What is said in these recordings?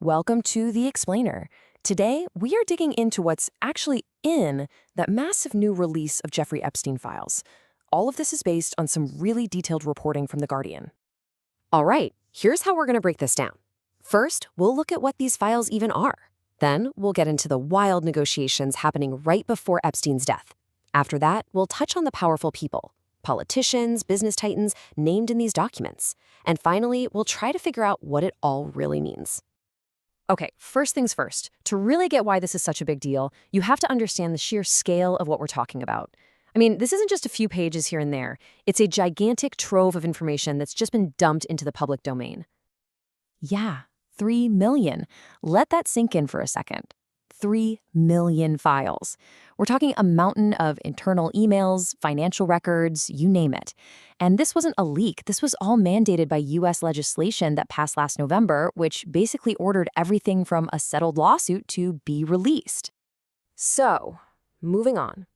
Welcome to The Explainer. Today, we are digging into what's actually in that massive new release of Jeffrey Epstein files. All of this is based on some really detailed reporting from The Guardian. All right, here's how we're going to break this down. First, we'll look at what these files even are. Then, we'll get into the wild negotiations happening right before Epstein's death. After that, we'll touch on the powerful people, politicians, business titans named in these documents. And finally, we'll try to figure out what it all really means. Okay, first things first. To really get why this is such a big deal, you have to understand the sheer scale of what we're talking about. I mean, this isn't just a few pages here and there. It's a gigantic trove of information that's just been dumped into the public domain. Yeah, 3 million. Let that sink in for a second. 3 million files. We're talking a mountain of internal emails, financial records, you name it. And this wasn't a leak. This was all mandated by U.S. legislation that passed last November, which basically ordered everything from a settled lawsuit to be released. So, moving on.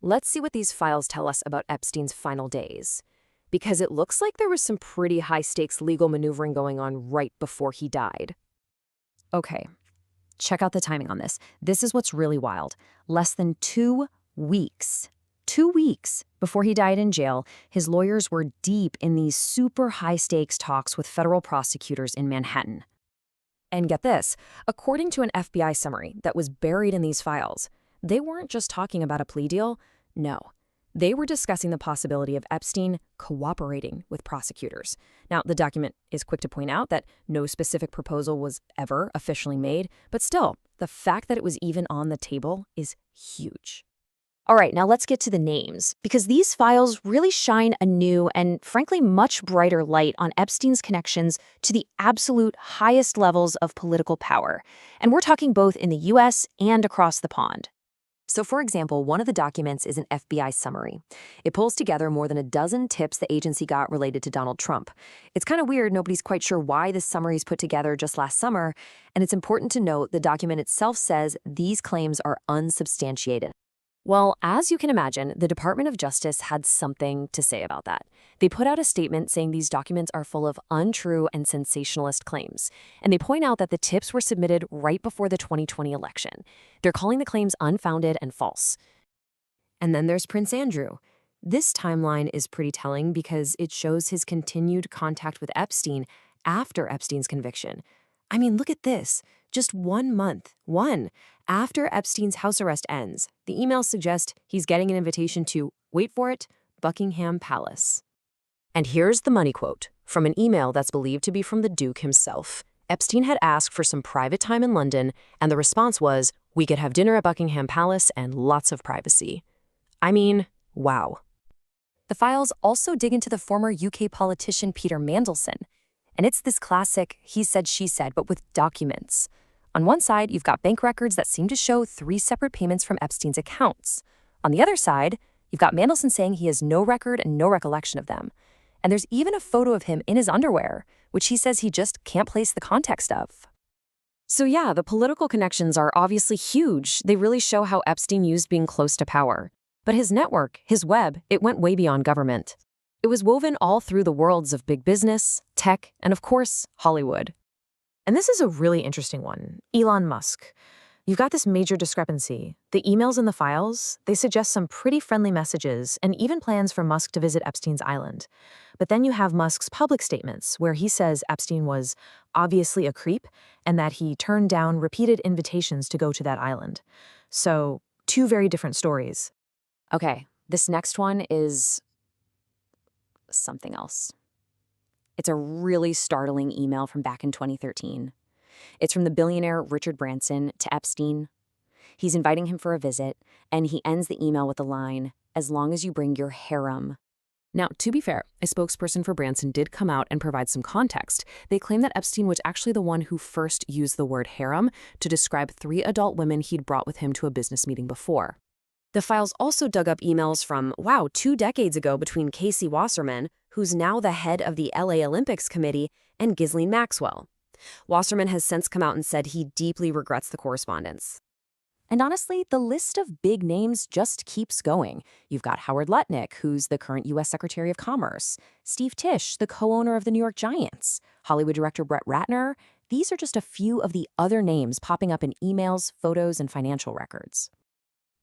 Let's see what these files tell us about Epstein's final days. Because it looks like there was some pretty high-stakes legal maneuvering going on right before he died. Okay. Check out the timing on this. This is what's really wild. Less than 2 weeks. 2 weeks before he died in jail, his lawyers were deep in these super high-stakes talks with federal prosecutors in Manhattan. And get this, according to an FBI summary that was buried in these files, they weren't just talking about a plea deal. No. They were discussing the possibility of Epstein cooperating with prosecutors. Now, the document is quick to point out that no specific proposal was ever officially made, but still, the fact that it was even on the table is huge. All right, now let's get to the names, because these files really shine a new and, frankly, much brighter light on Epstein's connections to the absolute highest levels of political power. And we're talking both in the U.S. and across the pond. So, for example, one of the documents is an FBI summary. It pulls together more than a dozen tips the agency got related to Donald Trump. It's kind of weird, nobody's quite sure why this summary is put together just last summer, and it's important to note the document itself says these claims are unsubstantiated. Well, as you can imagine, the Department of Justice had something to say about that. They put out a statement saying these documents are full of untrue and sensationalist claims. And they point out that the tips were submitted right before the 2020 election. They're calling the claims unfounded and false. And then there's Prince Andrew. This timeline is pretty telling because it shows his continued contact with Epstein after Epstein's conviction. I mean, look at this. Just 1 month, after Epstein's house arrest ends, the emails suggest he's getting an invitation to, wait for it, Buckingham Palace. And here's the money quote from an email that's believed to be from the Duke himself. Epstein had asked for some private time in London, and the response was, we could have dinner at Buckingham Palace and lots of privacy. I mean, wow. The files also dig into the former UK politician Peter Mandelson. And it's this classic he said, she said, but with documents. On one side, you've got bank records that seem to show 3 separate payments from Epstein's accounts. On the other side, you've got Mandelson saying he has no record and no recollection of them. And there's even a photo of him in his underwear, which he says he just can't place the context of. So yeah, the political connections are obviously huge. They really show how Epstein used being close to power. But his network, his web, it went way beyond government. It was woven all through the worlds of big business, tech, and of course, Hollywood. And this is a really interesting one. Elon Musk. You've got this major discrepancy. The emails in the files, they suggest some pretty friendly messages and even plans for Musk to visit Epstein's island. But then you have Musk's public statements where he says Epstein was obviously a creep and that he turned down repeated invitations to go to that island. So, 2 very different stories. Okay, this next one is something else. It's a really startling email from back in 2013. It's from the billionaire Richard Branson to Epstein. He's inviting him for a visit, and he ends the email with the line, as long as you bring your harem. Now, to be fair, a spokesperson for Branson did come out and provide some context. They claim that Epstein was actually the one who first used the word harem to describe 3 adult women he'd brought with him to a business meeting before. The files also dug up emails from, 2 decades ago between Casey Wasserman, who's now the head of the LA Olympics Committee, and Ghislaine Maxwell. Wasserman has since come out and said he deeply regrets the correspondence. And honestly, the list of big names just keeps going. You've got Howard Lutnick, who's the current U.S. Secretary of Commerce, Steve Tisch, the co-owner of the New York Giants, Hollywood director Brett Ratner, these are just a few of the other names popping up in emails, photos, and financial records.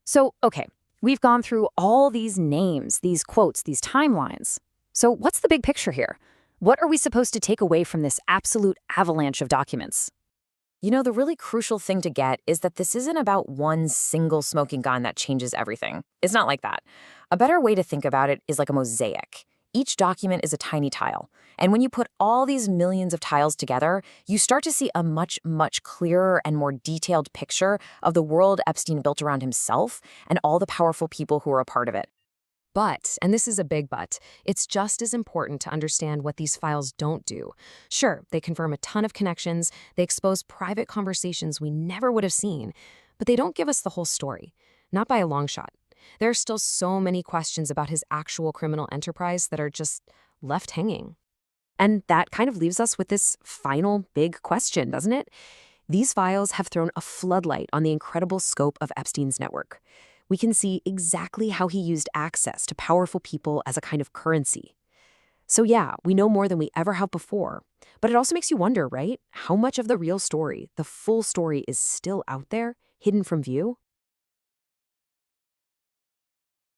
So, okay, we've gone through all these names, these quotes, these timelines. So what's the big picture here? What are we supposed to take away from this absolute avalanche of documents? You know, the really crucial thing to get is that this isn't about one single smoking gun that changes everything. It's not like that. A better way to think about it is like a mosaic. Each document is a tiny tile. And when you put all these millions of tiles together, you start to see a much, much clearer and more detailed picture of the world Epstein built around himself and all the powerful people who were a part of it. But, and this is a big but, it's just as important to understand what these files don't do. Sure, they confirm a ton of connections, they expose private conversations we never would have seen, but they don't give us the whole story. Not by a long shot. There are still so many questions about his actual criminal enterprise that are just left hanging. And that kind of leaves us with this final big question, doesn't it? These files have thrown a floodlight on the incredible scope of Epstein's network. We can see exactly how he used access to powerful people as a kind of currency. So yeah, we know more than we ever have before. But it also makes you wonder, right? How much of the real story, the full story, is still out there, hidden from view?